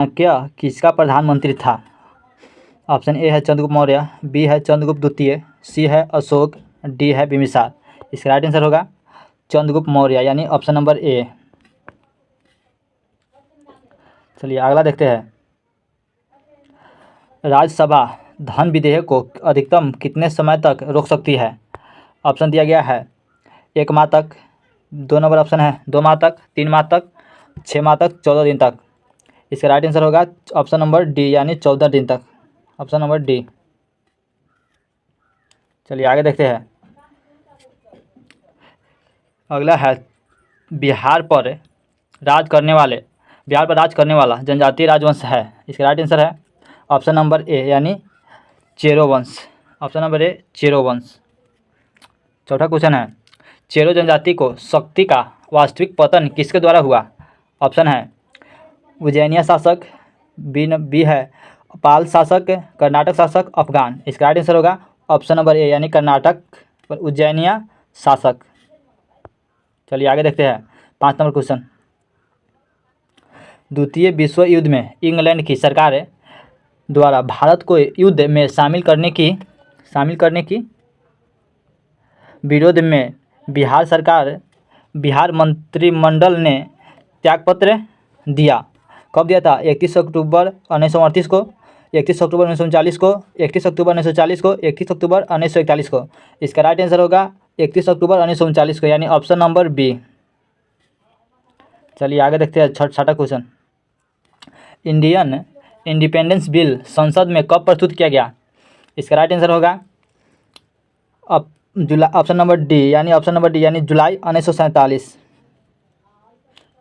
क्या किसका प्रधानमंत्री था? ऑप्शन ए है चंद्रगुप्त मौर्य, बी है चंद्रगुप्त द्वितीय, सी है अशोक, डी है बिम्बिसार। इसका राइट आंसर होगा चंद्रगुप्त मौर्य यानी ऑप्शन नंबर ए। चलिए अगला देखते हैं। राज्यसभा धन विधेयक को अधिकतम कितने समय तक रोक सकती है? ऑप्शन दिया गया है 1 माह तक, 2 नंबर ऑप्शन है 2 माह तक, 3 माह तक, 6 माह तक, 14 दिन तक। इसका राइट आंसर होगा ऑप्शन नंबर डी यानी 14 दिन तक। Option number D. चलिए आगे देखते हैं। अगला है बिहार पर राज करने वाला जनजातीय राजवंश है। इसका राइट आंसर है ऑप्शन नंबर ए यानी चेरो वंश। ऑप्शन नंबर ए चेरो वंश। चौथा क्वेश्चन है चेरो जनजाति को शक्ति का वास्तविक पतन किसके द्वारा हुआ? ऑप्शन है उज्जैनिया शासक, बी है पाल शासक, कर्नाटक शासक, अफगान। इसका राइट आंसर होगा ऑप्शन नंबर ए यानी कर्नाटक पर उज्जैनिया शासक। चलिए आगे देखते हैं 5 नंबर क्वेश्चन। द्वितीय विश्व युद्ध में इंग्लैंड की सरकार द्वारा भारत को युद्ध में शामिल करने की विरोध में बिहार मंत्रिमंडल ने त्यागपत्र दिया। कब दिया था? 31 अक्टूबर 1938 को, 31 अक्टूबर 1939 को, 31 अक्टूबर 1940 को, 31 अक्टूबर 1941 को। इसका राइट आंसर होगा 31 अक्टूबर 1939 को यानी ऑप्शन नंबर बी। चलिए आगे देखते हैं छठा क्वेश्चन। इंडियन इंडिपेंडेंस बिल संसद में कब प्रस्तुत किया गया? इसका राइट आंसर होगा ऑप्शन नंबर डी यानी जुलाई 1947।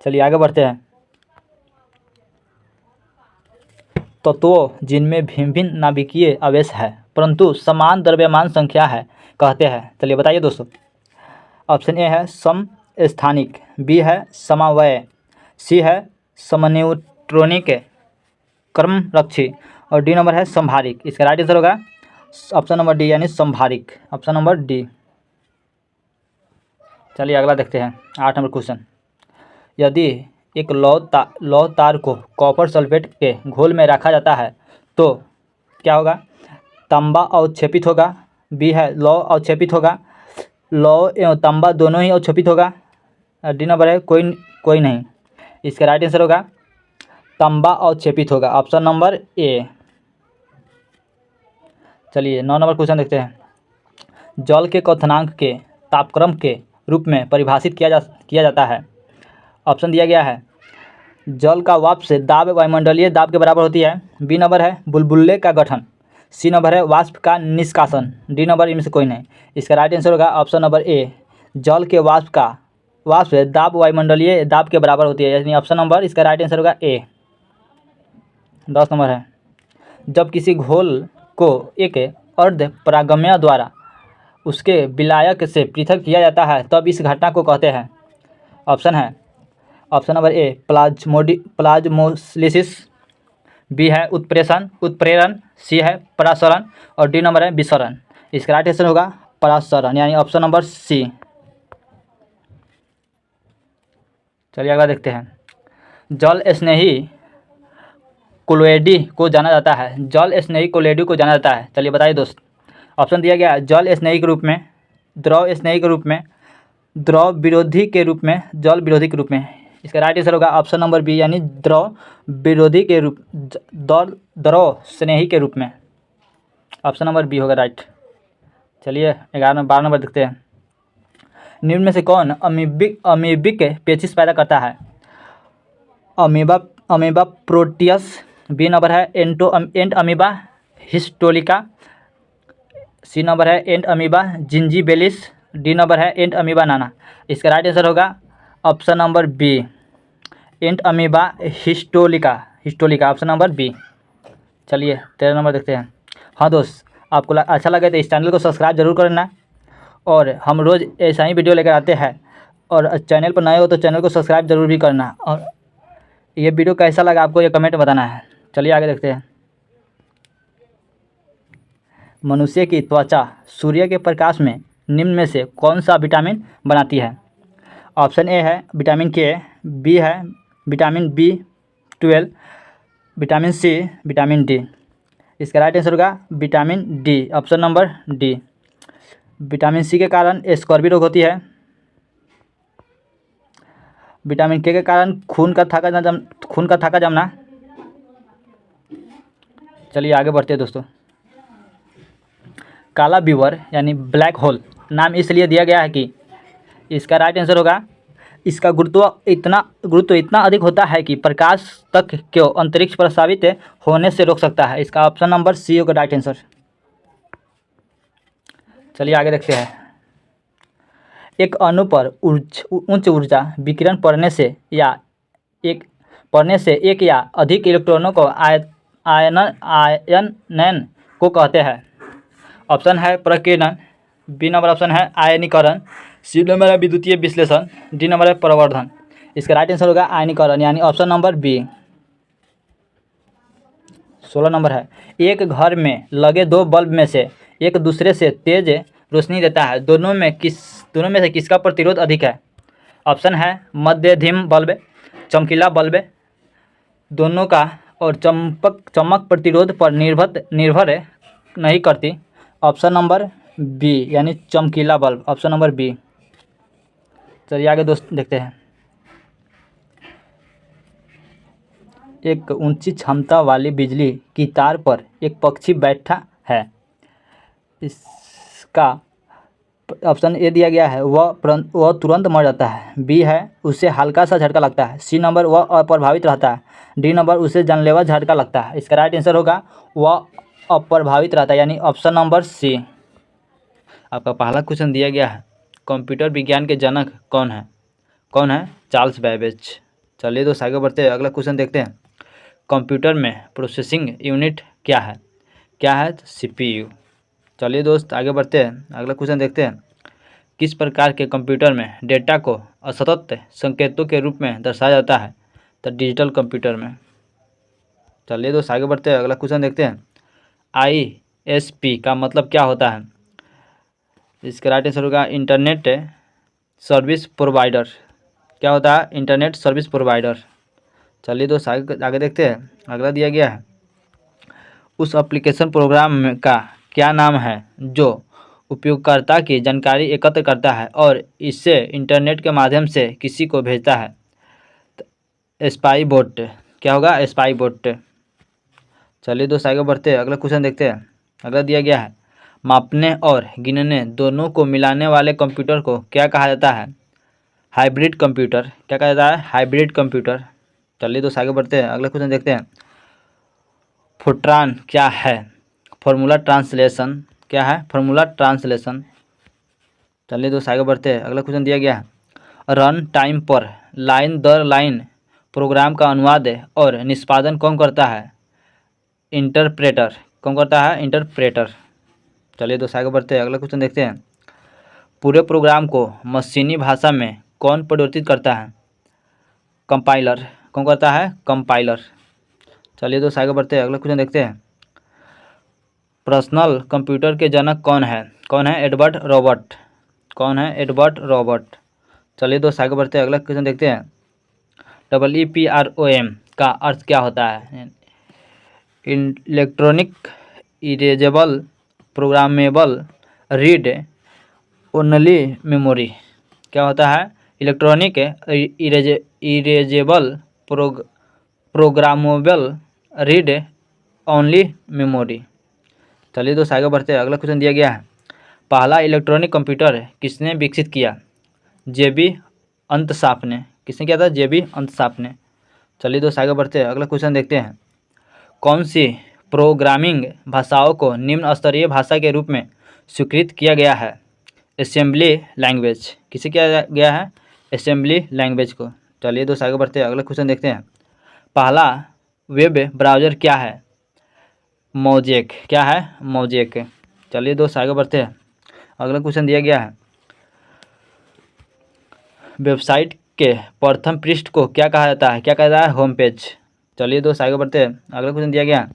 चलिए आगे बढ़ते हैं। तत्वों जिनमें भिन्न भिन्न नाभिकीय आवेश है परंतु समान द्रव्यमान संख्या है कहते हैं। चलिए बताइए दोस्तों। ऑप्शन ए है समस्थानिक, बी है समवाय, सी है समन्यूट्रॉनिक क्रमरक्षी और डी नंबर है संभारिक। इसका राइट आंसर होगा ऑप्शन नंबर डी यानी संभारिक। Option number D. चलिए अगला देखते हैं 8 नंबर क्वेश्चन। यदि एक लौह तार को कॉपर सल्फेट के घोल में रखा जाता है तो क्या होगा? तांबा अवक्षेपित होगा, बी है लौह अवक्षेपित होगा, लौह एवं तांबा दोनों ही अवक्षेपित होगा, डी नंबर है कोई नहीं। इसका राइट आंसर होगा तांबा अवक्षेपित होगा। ऑप्शन नंबर ए। चलिए 9 नंबर क्वेश्चन देखते हैं। जल के क्वथनांक के तापक्रम के रूप में परिभाषित किया जाता है। ऑप्शन दिया गया है जल का वाष्प से दाब वायुमंडलीय दाब के बराबर होती है, बी नंबर है बुलबुले का गठन, सी नंबर है वाष्प का निष्कासन, डी नंबर इनमें से कोई नहीं। इसका राइट आंसर होगा ऑप्शन नंबर ए जल के वाष्प से दाब वायुमंडलीय दाब के बराबर होती है यानी ऑप्शन नंबर इसका राइट आंसर होगा ए। 10 नंबर है जब किसी घोल को एक अर्ध परागम्य द्वारा उसके विलायक से पृथक किया जाता है तब इस घटना को कहते हैं। Option number A plasmolysis, B है उत्प्रेरण, सी है परासरण और डी नंबर है विसरण। इसका राइट आंसर होगा परासरण यानी ऑप्शन नंबर सी। चलिए अगला देखते हैं। जल स्नेही कोलोइडी को जाना जाता है। चलिए बताइए दोस्त। ऑप्शन दिया गया है जल स्नेही के रूप में, द्रव स्नेही के रूप में, द्रव विरोधी के रूप में, जल विरोधी के रूप में। इसका राइट आंसर होगा ऑप्शन नंबर बी यानी द्रव विरोधी के रूप, द्रव स्नेही के रूप में। ऑप्शन नंबर बी होगा राइट। चलिए 12 नंबर देखते हैं। निम्न में से कौन अमीबिक पेचिश पैदा करता है? अमीबा प्रोटियस, बी नंबर है Entamoeba histolytica, C number है Entamoeba gingivalis, D number है एंट अमीबा नाना। इसका राइट आंसर होगा option number B Entamoeba histolytica option number B. चलिए 13 नंबर देखते हैं। हाँ दोस्त आपको अच्छा लगे तो इस चैनल को सब्सक्राइब जरूर करना और हम रोज़ ऐसा ही वीडियो लेकर आते हैं और चैनल पर नए हो तो चैनल को सब्सक्राइब जरूर भी करना और ये वीडियो कैसा लगा आपको ये कमेंट में बताना है। चलिए आगे देखते हैं। मनुष्य की त्वचा सूर्य के प्रकाश में निम्न में से कौन सा विटामिन बनाती है? ऑप्शन ए है विटामिन के, बी है vitamin B12, vitamin C, vitamin D. इसका राइट आंसर होगा vitamin D, option number D. Vitamin C के कारण स्कर्वी रोग होती है। विटामिन के कारण खून का थाका जमना। चलिए आगे बढ़ते हैं दोस्तों। काला व्यूअर यानी ब्लैक होल नाम इसलिए दिया गया है कि इसका राइट आंसर होगा इसका गुरुत्व इतना अधिक होता है कि प्रकाश तक को अंतरिक्ष प्रसारित होने से रोक सकता है। इसका ऑप्शन नंबर सी होगा राइट आंसर। चलिए आगे देखते हैं। एक अणु पर उच्च ऊर्जा विकिरण पड़ने से एक या अधिक इलेक्ट्रॉनों को आयनन को कहते हैं। ऑप्शन है प्रकीर्णन, बी नंबर ऑप्शन है आयनीकरण, सी नंबर है विद्युतीय विश्लेषण, डी नंबर है प्रवर्धन। इसका राइट आंसर होगा आयनीकरण यानी ऑप्शन नंबर बी। 16 नंबर है। एक घर में लगे दो बल्ब में से एक दूसरे से तेज रोशनी देता है, दोनों में से किसका प्रतिरोध अधिक है? ऑप्शन है मध्यम बल्ब, चमकीला बल्ब, दोनों का, और चमक प्रतिरोध पर निर्भर नहीं करती। ऑप्शन नंबर बी यानी चमकीला बल्ब, ऑप्शन नंबर बी। चलिए आगे दोस्त देखते हैं। एक ऊंची क्षमता वाली बिजली की तार पर एक पक्षी बैठा है। इसका ऑप्शन ए दिया गया है वह तुरंत मर जाता है, बी है उसे हल्का सा झटका लगता है, सी नंबर वह अप्रभावित रहता है, डी नंबर उसे जानलेवा झटका लगता है। इसका राइट आंसर होगा वह अप्रभावित रहता है यानी ऑप्शन नंबर सी। आपका पहला क्वेश्चन दिया गया है कंप्यूटर विज्ञान के जनक कौन है? Charles Babbage. चलिए दोस्त आगे बढ़ते हैं, अगला क्वेश्चन देखते हैं। कंप्यूटर में प्रोसेसिंग यूनिट क्या है? CPU। चलिए दोस्त आगे बढ़ते हैं, अगला क्वेश्चन देखते हैं। किस प्रकार के कंप्यूटर में डेटा को असतत संकेतों के रूप में दर्शाया जाता है? तो डिजिटल कंप्यूटर में। चलिए दोस्त आगे बढ़ते हैं, अगला क्वेश्चन देखते हैं। ISP का मतलब क्या होता है? इसका राइट आंसर होगा इंटरनेट सर्विस प्रोवाइडर। क्या होता है? Internet service provider. चलिए दोस्त आगे देखते हैं, अगला दिया गया है। उस एप्लीकेशन प्रोग्राम का क्या नाम है जो उपयोगकर्ता की जानकारी एकत्र करता है और इसे इंटरनेट के माध्यम से किसी को भेजता है? Spy boat. क्या होगा? Spy boat. चलिए दोस्त आगे बढ़ते हैं, अगला क्वेश्चन देखते हैं। अगला दिया गया है मापने और गिनने दोनों को मिलाने वाले कंप्यूटर को क्या कहा जाता है? Hybrid computer. क्या कहा जाता है? Hybrid computer. चलिए दोस्त आगे बढ़ते हैं, अगला क्वेश्चन देखते हैं। फोर्ट्रान क्या है? Formula translation. क्या है? Formula translation. चलिए दोस्त आगे बढ़ते हैं, अगला क्वेश्चन दिया गया है रन टाइम पर लाइन दर लाइन प्रोग्राम का अनुवाद और निष्पादन कौन करता है? इंटरप्रेटर। कौन करता है? इंटरप्रेटर। चलिए दोस्त आगे बढ़ते हैं, अगला क्वेश्चन देखते हैं। पूरे प्रोग्राम को मशीनी भाषा में कौन परिवर्तित करता है? कंपाइलर। कौन करता है? कंपाइलर। चलिए दोस्त आगे बढ़ते हैं, अगला क्वेश्चन देखते हैं। पर्सनल कंप्यूटर के जनक कौन है? Edward Robert. कौन है? Edward Robert. चलिए दोस्त आगे बढ़ते हैं, अगला क्वेश्चन देखते हैं। EEPROM का अर्थ क्या होता है? Electronic erasable programmable read only memory. क्या होता है? Electronic erasable programmable read only memory. चलिए दोस्त आगे बढ़ते हैं, अगला क्वेश्चन दिया गया है। पहला इलेक्ट्रॉनिक कंप्यूटर किसने विकसित किया? JB अंतशाफ ने। किसने किया था? JB अंतशाफ ने। चलिए दोस्त आगे बढ़ते हैं, अगला क्वेश्चन देखते हैं। कौन सी प्रोग्रामिंग भाषाओं को निम्न स्तरीय भाषा के रूप में स्वीकृत किया गया है? Assembly language. किसे किया गया है? असेंबली लैंग्वेज को। चलिए दोस्त आगे बढ़ते हैं, अगला क्वेश्चन देखते हैं। पहला वेब ब्राउज़र क्या है? मोजेक। क्या है? मोजेक। चलिए दोस्त आगे बढ़ते हैं, अगला क्वेश्चन दिया गया है। वेबसाइट के प्रथम पृष्ठ को क्या कहा जाता है? क्या कहा जाता है? Home page. चलिए दोस्त आगे बढ़ते हैं, अगला क्वेश्चन दिया गया है।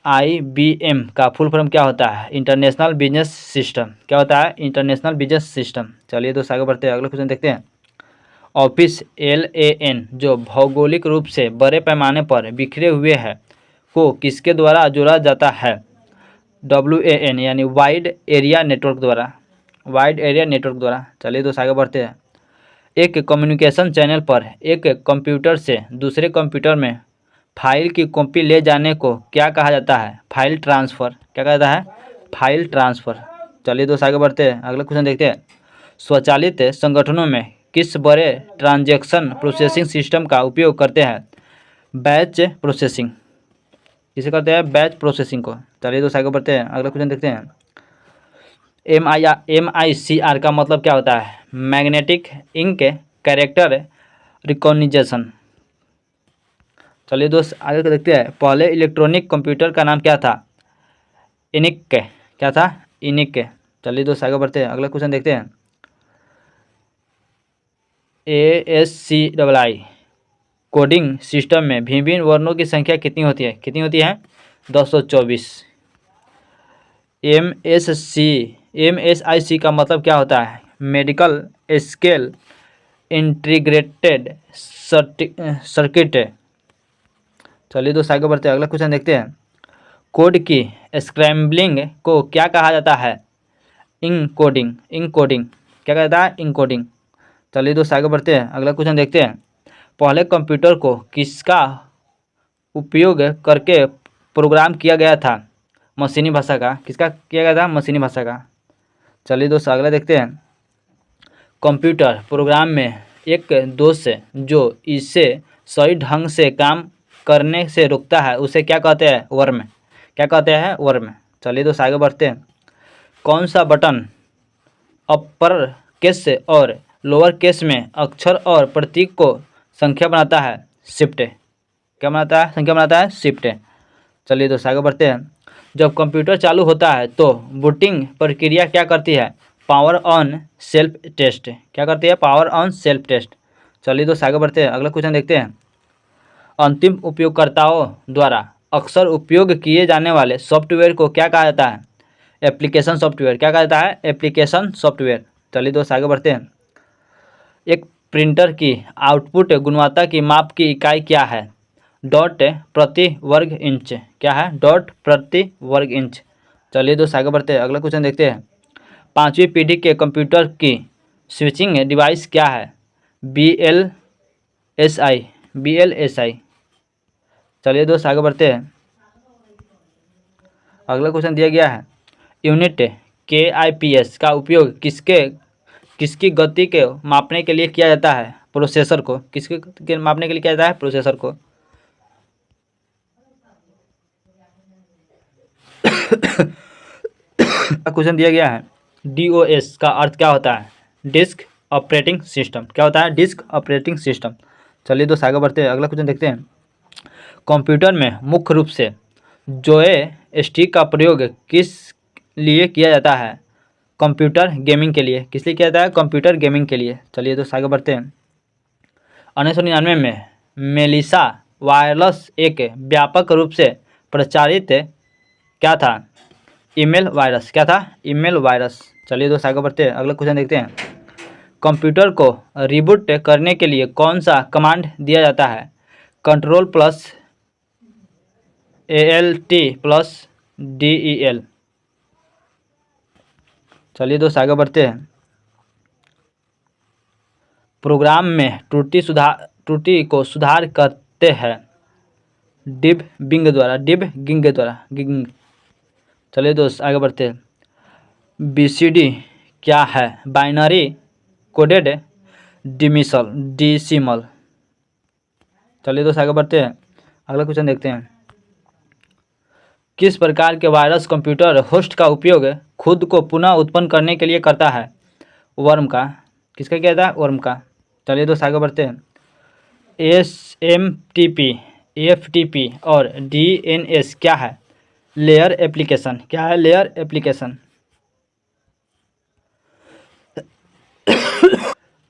IBM का फुल फॉर्म क्या होता है? International business system. क्या होता है? International business system. चलिए दोस्त आगे बढ़ते हैं, अगला क्वेश्चन देखते हैं। ऑफिस LAN जो भौगोलिक रूप से बड़े पैमाने पर बिखरे हुए है को किसके द्वारा जोड़ा जाता है? WAN यानी वाइड एरिया नेटवर्क द्वारा, वाइड एरिया नेटवर्क द्वारा। चलिए दोस्त आगे बढ़ते हैं। एक कम्युनिकेशन चैनल पर एक कंप्यूटर से दूसरे कंप्यूटर में फाइल की कॉपी ले जाने को क्या कहा जाता है? File transfer. क्या कहा जाता है? File transfer. चलिए दोस्त आगे बढ़ते हैं, अगला क्वेश्चन देखते हैं। स्वचालित संगठनों में किस बड़े ट्रांजैक्शन प्रोसेसिंग सिस्टम का उपयोग करते हैं? Batch processing. किसे करते हैं? बैच प्रोसेसिंग को। चलिए दोस्त आगे बढ़ते हैं, अगला क्वेश्चन देखते हैं। MICR का मतलब क्या होता है? Magnetic ink character recognition. चलिए दोस्त आगे को देखते हैं। पहले इलेक्ट्रॉनिक कंप्यूटर का नाम क्या था? इनिक। क्या था? इनिक। चलिए दोस्त आगे बढ़ते हैं, अगला क्वेश्चन देखते हैं। ASCII कोडिंग सिस्टम में विभिन्न वर्णों की संख्या कितनी होती है? कितनी होती है? 224। MSIC का मतलब क्या होता है? Medical scale integrated circuit. चलिए दोस्त आगे बढ़ते हैं, अगला क्वेश्चन देखते हैं। कोड की स्क्रैम्बलिंग को क्या कहा जाता है? इनकोडिंग। इनकोडिंग। क्या कहा जाता है? इनकोडिंग। चलिए दोस्त आगे बढ़ते हैं, अगला क्वेश्चन देखते हैं। पहले कंप्यूटर को किसका उपयोग करके प्रोग्राम किया गया था? मशीनी भाषा का। किसका किया गया था? मशीनी भाषा का। चलिए दोस्त अगला देखते हैं। कंप्यूटर प्रोग्राम में एक दोष जो इसे सही ढंग से काम करने से रोकता है उसे क्या कहते हैं? वर्म। क्या कहते हैं? वर्म। चलिए दोस्त आगे बढ़ते हैं। कौन सा बटन अपर केस और लोअर केस में अक्षर और प्रतीक को संख्या बनाता है? शिफ्ट। क्या बनाता है? संख्या बनाता है? शिफ्ट। चलिए दोस्त आगे बढ़ते हैं। जब कंप्यूटर चालू होता है तो बूटिंग प्रक्रिया क्या करती है? Power on self test. क्या करती है? Power on self test. चलिए दोस्त आगे बढ़ते हैं, अगला क्वेश्चन देखते हैं। अंतिम उपयोगकर्ताओं द्वारा अक्सर उपयोग किए जाने वाले सॉफ्टवेयर को क्या कहा जाता है? Application software. क्या कहा जाता है? Application software. चलिए दोस्त आगे बढ़ते हैं। एक प्रिंटर की आउटपुट गुणवत्ता की माप की इकाई क्या है? डॉट प्रति वर्ग इंच। क्या है? डॉट प्रति वर्ग इंच। चलिए दोस्त आगे बढ़ते हैं, अगला क्वेश्चन देखते हैं। 5वीं पीढ़ी के कंप्यूटर की स्विचिंग डिवाइस क्या है? BLSI। BLSI। चलिए दोस्त आगे बढ़ते हैं, अगला क्वेश्चन दिया गया है। यूनिट KIPS का उपयोग किसकी गति के मापने के लिए किया जाता है? प्रोसेसर को। किसके मापने के लिए किया जाता है? प्रोसेसर को। क्वेश्चन दिया गया है। DOS का अर्थ क्या होता है? Disk operating system. क्या होता है? Disk operating system. चलिए दोस्त आगे बढ़ते हैं, अगला क्वेश्चन देखते हैं। कंप्यूटर में मुख्य रूप से जॉयस्टिक का प्रयोग किस लिए किया जाता है? कंप्यूटर गेमिंग के लिए। किस लिए किया जाता है? कंप्यूटर गेमिंग के लिए। चलिए दोस्त आगे बढ़ते हैं। 1999 में मेलिसा वायरस एक व्यापक रूप से प्रचारित क्या था? Email virus. क्या था? Email virus. चलिए दोस्त आगे बढ़ते हैं, अगला क्वेश्चन देखते हैं। कंप्यूटर को रिबूट करने के लिए कौन सा कमांड दिया जाता है? Ctrl+ALT+DEL। चलिए दोस्त आगे बढ़ते हैं। प्रोग्राम में त्रुटि को सुधार करते हैं डिबगिंग द्वारा। चलिए दोस्त आगे बढ़ते हैं। BCD क्या है? Binary coded decimal. चलिए दोस्त आगे बढ़ते हैं, अगला क्वेश्चन देखते हैं। किस प्रकार के वायरस कंप्यूटर होस्ट का उपयोग खुद को पुनः उत्पन्न करने के लिए करता है? वर्म का। किसका किया था? वर्म का। चलिए दोस्त आगे बढ़ते हैं। SMTP, FTP और DNS क्या है? Layer application. क्या है? Layer application.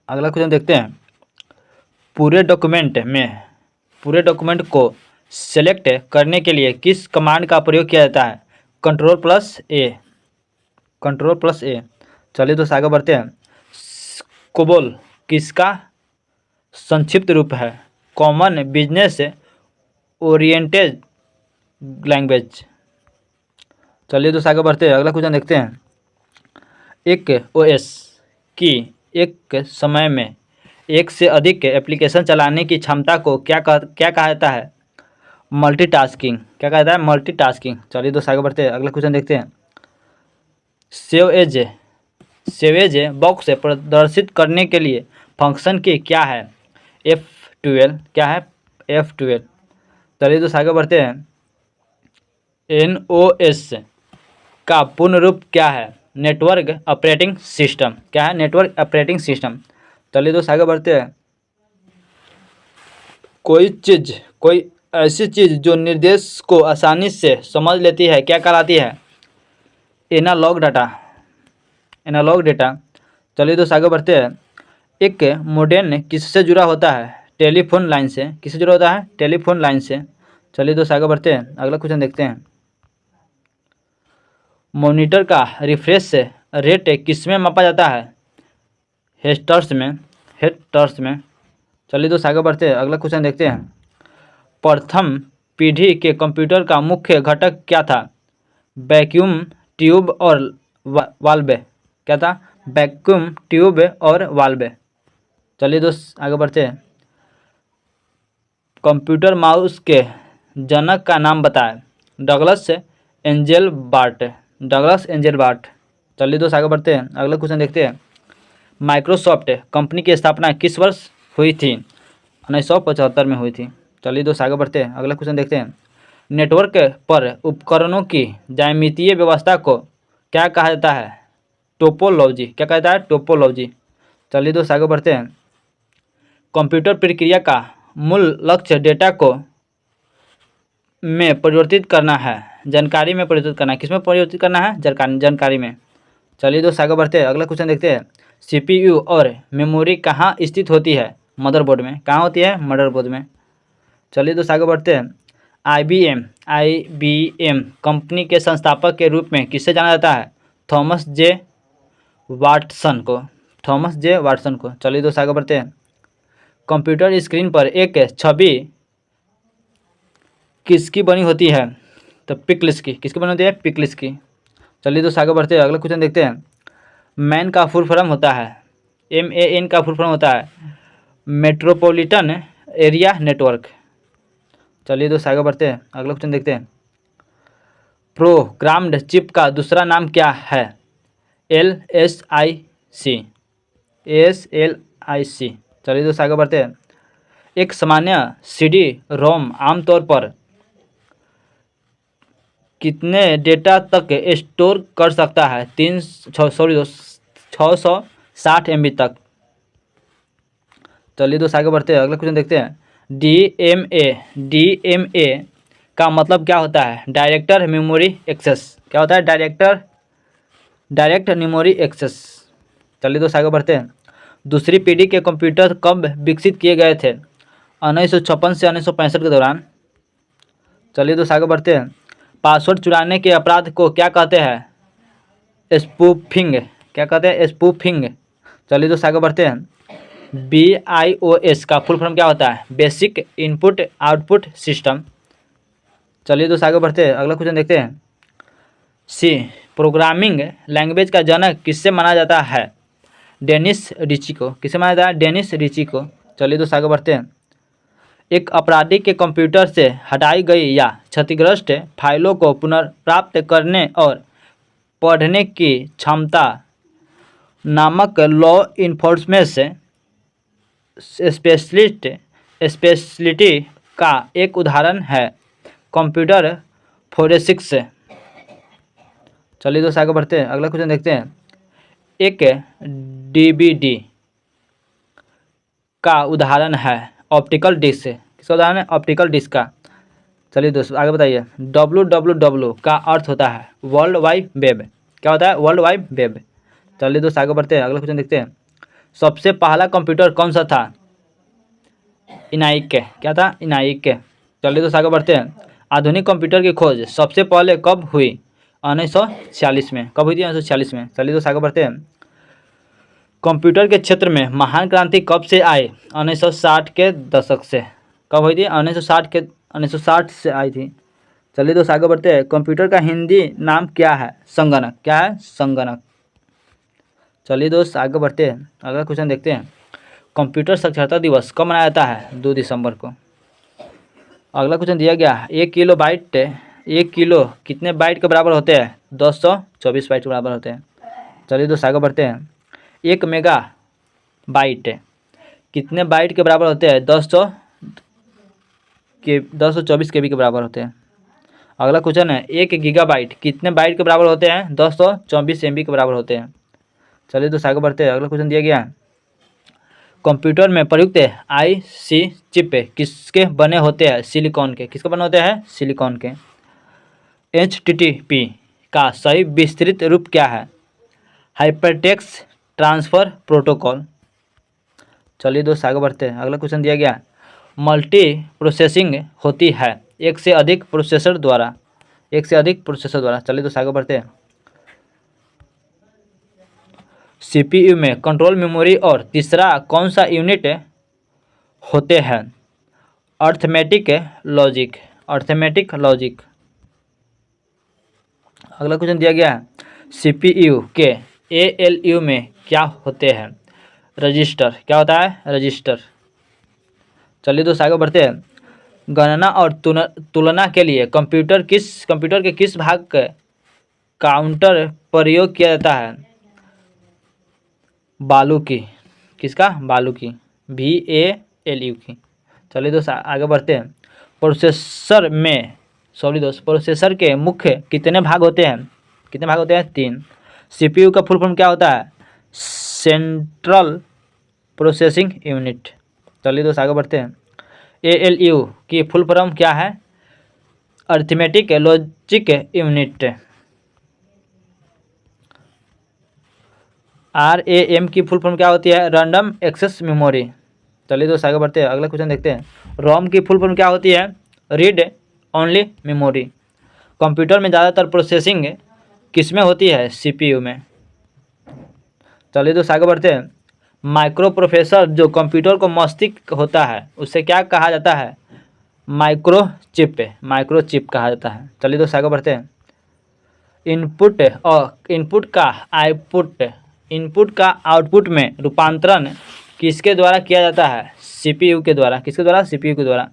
अगला क्वेश्चन देखते हैं। पूरे डॉक्यूमेंट को सेलेक्ट करने के लिए किस कमांड का प्रयोग किया जाता है? Ctrl+A। Ctrl+A। चलिए दोस्त आगे बढ़ते हैं। कोबोल किसका संक्षिप्त रूप है कॉमन बिजनेस ओरिएंटेड लैंग्वेज। चलिए दोस्त आगे बढ़ते हैं, अगला क्वेश्चन देखते हैं। एक ओएस की एक समय में एक से अधिक एप्लीकेशन चलाने की क्षमता को क्या कहा जाता है? मल्टीटास्किंग। क्या कहा जाता है? मल्टीटास्किंग। चलिए दोस्त आगे बढ़ते हैं, अगला क्वेश्चन देखते हैं। सेवेज बॉक्स प्रदर्शित करने के लिए फंक्शन की क्या है? F12। क्या है? F12। चलिए दोस्त आगे बढ़ते हैं। NOS का पूर्ण रूप क्या है? Network operating system. क्या है? Network operating system. चलिए दोस्त आगे बढ़ते हैं। कोई ऐसी चीज़ जो निर्देश को आसानी से समझ लेती है क्या कहलाती है? Analog data. चलिए दोस्त आगे बढ़ते हैं। एक मॉडेम किससे जुड़ा होता है? टेलीफोन लाइन से। किससे जुड़ा होता है? टेलीफोन लाइन से। चलिए दोस्त आगे बढ़ते हैं, अगला क्वेश्चन देखते हैं। मॉनिटर का रिफ्रेश रेट किस में मापा जाता है? हेर्ट्ज में। चलिए दोस्त आगे बढ़ते हैं, अगला क्वेश्चन देखते हैं। प्रथम पीढ़ी के कंप्यूटर का मुख्य घटक क्या था? वैक्यूम ट्यूब और वाल्व। क्या था? वैक्यूम ट्यूब और वाल्व। चलिए दोस्त आगे बढ़ते हैं। कंप्यूटर माउस के जनक का नाम बताएं। डगलस एंजेलबार्ट। चलिए दोस्त आगे बढ़ते हैं, अगला क्वेश्चन देखते हैं। माइक्रोसॉफ्ट कंपनी की स्थापना किस वर्ष हुई थी? 1975 में हुई थी। चलिए दोस्त आगे बढ़ते हैं, अगला क्वेश्चन देखते हैं। नेटवर्क पर उपकरणों की ज्यामितीय व्यवस्था को क्या कहा जाता है? टोपोलॉजी। क्या कहा जाता है? टोपोलॉजी। चलिए दोस्त आगे बढ़ते हैं। कंप्यूटर प्रक्रिया का मूल लक्ष्य डेटा को में परिवर्तित करना है, जानकारी में परिवर्तित करना है। किस में परिवर्तित करना है? जानकारी में। चलिए दोस्त आगे बढ़ते हैं, अगला क्वेश्चन देखते हैं। CPU और मेमोरी कहाँ स्थित होती है? मदरबोर्ड में। कहाँ होती है? मदरबोर्ड में। चलिए दोस्त आगे बढ़ते हैं। IBM कंपनी के संस्थापक के रूप में किससे जाना जाता है? थॉमस जे वाटसन को। चलिए दोस्त आगे बढ़ते हैं। कंप्यूटर स्क्रीन पर एक छवि किसकी बनी होती है? तो पिक्सेल्स की। किसकी बनी होती है? पिक्सेल्स की। चलिए दोस्त आगे बढ़ते हैं, अगला क्वेश्चन देखते हैं। मैन का फुल फॉर्म होता है? MAN का फुल फॉर्म होता है मेट्रोपॉलिटन एरिया नेटवर्क। चलिए दोस्त आगे बढ़ते हैं, अगला क्वेश्चन देखते हैं। प्रोग्राम्ड चिप का दूसरा नाम क्या है? SLIC। चलिए दोस्त आगे बढ़ते हैं। एक सामान्य CD-ROM आमतौर पर कितने डेटा तक स्टोर कर सकता है? 660 MB तक। चलिए दोस्त आगे बढ़ते हैं, अगला क्वेश्चन देखते हैं। DMA का मतलब क्या होता है? Director memory access. क्या होता है? Direct memory access. चलिए दोस्त आगे बढ़ते हैं। दूसरी पीढ़ी के कंप्यूटर कब विकसित किए गए थे? 1956 से 1965 के दौरान। चलिए दोस्त आगे बढ़ते हैं। पासवर्ड चुराने के अपराध को क्या कहते हैं? स्पूफिंग। क्या कहते हैं? स्पूफिंग। चलिए दोस्त आगे बढ़ते हैं। BIOS का फुल फॉर्म क्या होता है? Basic input output system. चलिए दोस्त आगे बढ़ते हैं, अगला क्वेश्चन देखते हैं। C प्रोग्रामिंग लैंग्वेज का जनक किससे माना जाता है? डेनिस रिची को। किससे माना जाता है? डेनिस रिची को। चलिए दोस्त आगे बढ़ते हैं। एक अपराधी के कंप्यूटर से हटाई गई या क्षतिग्रस्त फाइलों को पुनर्प्राप्त करने और पढ़ने की क्षमता नामक लॉ इन्फोर्समेंट स्पेशलिटी का एक उदाहरण है कंप्यूटर फोरेंसिक्स। चलिए दोस्त आगे बढ़ते हैं, अगला क्वेश्चन देखते हैं। एक DVD का उदाहरण है ऑप्टिकल डिस्क। किसका उदाहरण है? ऑप्टिकल डिस्क का। चलिए दोस्त आगे बताइए। WWW का अर्थ होता है वर्ल्ड वाइड वेब। क्या होता है? World wide web. चलिए दोस्त आगे बढ़ते हैं, अगला क्वेश्चन देखते हैं। सबसे पहला कंप्यूटर कौन सा था? इनाइक। क्या था? इनाइक। चलिए दोस्त आगे बढ़ते हैं। आधुनिक कंप्यूटर की खोज सबसे पहले कब हुई? 1946 में। कब हुई थी? 1946 में। चलिए दोस्त आगे बढ़ते हैं। कंप्यूटर के क्षेत्र में महान क्रांति कब से आई? 1960 के दशक से। कब हुई थी? 1960 से आई थी। चलिए दोस्त आगे बढ़ते हैं। कंप्यूटर का हिंदी नाम क्या है? संगणक। क्या है? संगणक। चलिए दोस्त आगे बढ़ते हैं, अगला क्वेश्चन देखते हैं। कंप्यूटर साक्षरता दिवस कब मनाया जाता है? 2 दिसंबर को। अगला क्वेश्चन दिया गया है, 1 किलो कितने बाइट के बराबर होते हैं? 224 बाइट के बराबर होते हैं। चलिए दोस्त आगे बढ़ते हैं। 1 मेगा बाइट कितने बाइट के बराबर होते हैं? 224 KB के बराबर होते हैं। अगला क्वेश्चन है, 1 गीगाबाइट कितने बाइट के बराबर होते हैं? 224 MB के बराबर होते हैं। चलिए दोस्त आगे बढ़ते हैं, अगला क्वेश्चन दिया गया है, कंप्यूटर में प्रयुक्त IC चिप किसके बने होते हैं? सिलिकॉन के। किसके बने होते हैं? सिलिकॉन के। HTTP का सही विस्तृत रूप क्या है? Hypertext transfer protocol. चलिए दोस्त आगे बढ़ते हैं, अगला क्वेश्चन दिया गया, मल्टी प्रोसेसिंग होती है एक से अधिक प्रोसेसर द्वारा। चलिए दोस्त आगे बढ़ते हैं। CPU में कंट्रोल मेमोरी और तीसरा कौन सा यूनिट होते हैं? Arithmetic logic. अगला क्वेश्चन दिया गया है, CPU के ALU में क्या होते हैं? रजिस्टर। क्या होता है? रजिस्टर। चलिए दोस्त आगे बढ़ते हैं। गणना और तुलना के लिए कंप्यूटर के किस भाग का काउंटर प्रयोग किया जाता है? बालू की। किसका? बालू की। VALU की। चलिए दोस्त आगे बढ़ते हैं। प्रोसेसर के मुख्य कितने भाग होते हैं? 3। CPU का फुल फॉर्म क्या होता है? Central processing unit. चलिए दोस्त आगे बढ़ते हैं। ALU की फुल फॉर्म क्या है? Arithmetic logic unit. RAM की फुल फॉर्म क्या होती है? Random access memory. चलिए दोस्त आगे बढ़ते हैं, अगला क्वेश्चन देखते हैं। ROM की फुल फॉर्म क्या होती है? Read only memory. कंप्यूटर में ज़्यादातर प्रोसेसिंग किस में होती है? CPU में। चलिए दोस्त आगे बढ़ते हैं। माइक्रो प्रोसेसर जो कंप्यूटर को मस्तिष्क होता है उसे क्या कहा जाता है? माइक्रोचिप कहा जाता है। चलिए दोस्त आगे बढ़ते हैं। इनपुट का आउटपुट में रूपांतरण किसके द्वारा किया जाता है? CPU के द्वारा। किसके द्वारा? CPU के द्वारा।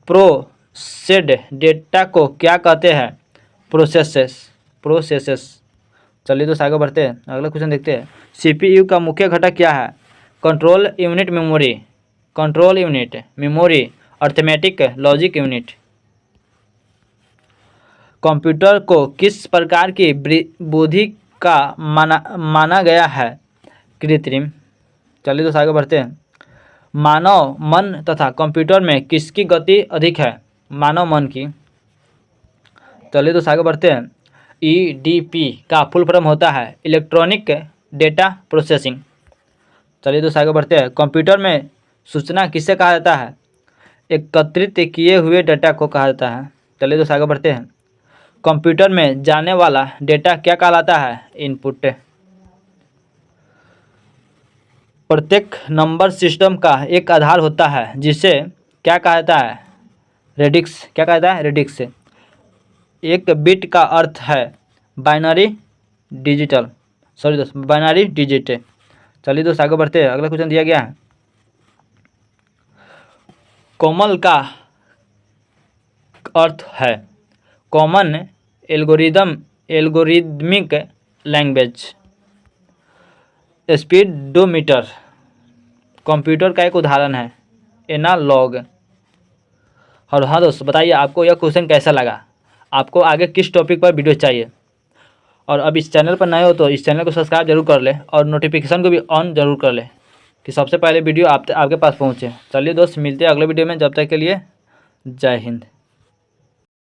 प्रोसेस्ड डेटा को क्या कहते हैं? प्रोसेसेस। चलिए दोस्त आगे बढ़ते हैं, अगला क्वेश्चन देखते हैं। CPU का मुख्य घटक क्या है? Control unit memory arithmetic logic unit. Computer को किस प्रकार की बुद्धि का माना गया है? कृत्रिम। चलिए दोस्त आगे बढ़ते हैं। मानव मन तथा कंप्यूटर में किसकी गति अधिक है? मानव मन की। चलिए दोस्त आगे बढ़ते हैं। EDP का फुल फॉर्म होता है इलेक्ट्रॉनिक डेटा प्रोसेसिंग। चलिए दोस्त आगे बढ़ते हैं। कंप्यूटर में सूचना किसे कहा जाता है? एकत्रित किए हुए डेटा को कहा जाता है। चलिए दोस्त आगे बढ़ते हैं। कंप्यूटर में जाने वाला डेटा क्या कहलाता है? इनपुट। प्रत्येक नंबर सिस्टम का एक आधार होता है जिसे क्या कहा जाता है? रेडिक्स। क्या कहा जाता है? रेडिक्स। एक बिट का अर्थ है बाइनरी डिजिट। चलिए दोस्त आगे बढ़ते हैं, अगला क्वेश्चन दिया गया है। कोमल का अर्थ है common algorithmic language. Speedometer computer का एक उदाहरण है एनालॉग। और हाँ दोस्त, बताइए आपको यह क्वेश्चन कैसा लगा? आपको आगे किस टॉपिक पर वीडियो चाहिए? और अब इस चैनल पर नए हो तो इस चैनल को सब्सक्राइब जरूर कर ले और नोटिफिकेशन को भी ऑन जरूर कर ले कि सबसे पहले वीडियो आपके पास पहुँचे। चलिए दोस्त, मिलते हैं अगले वीडियो में। जब तक के लिए जय हिंद।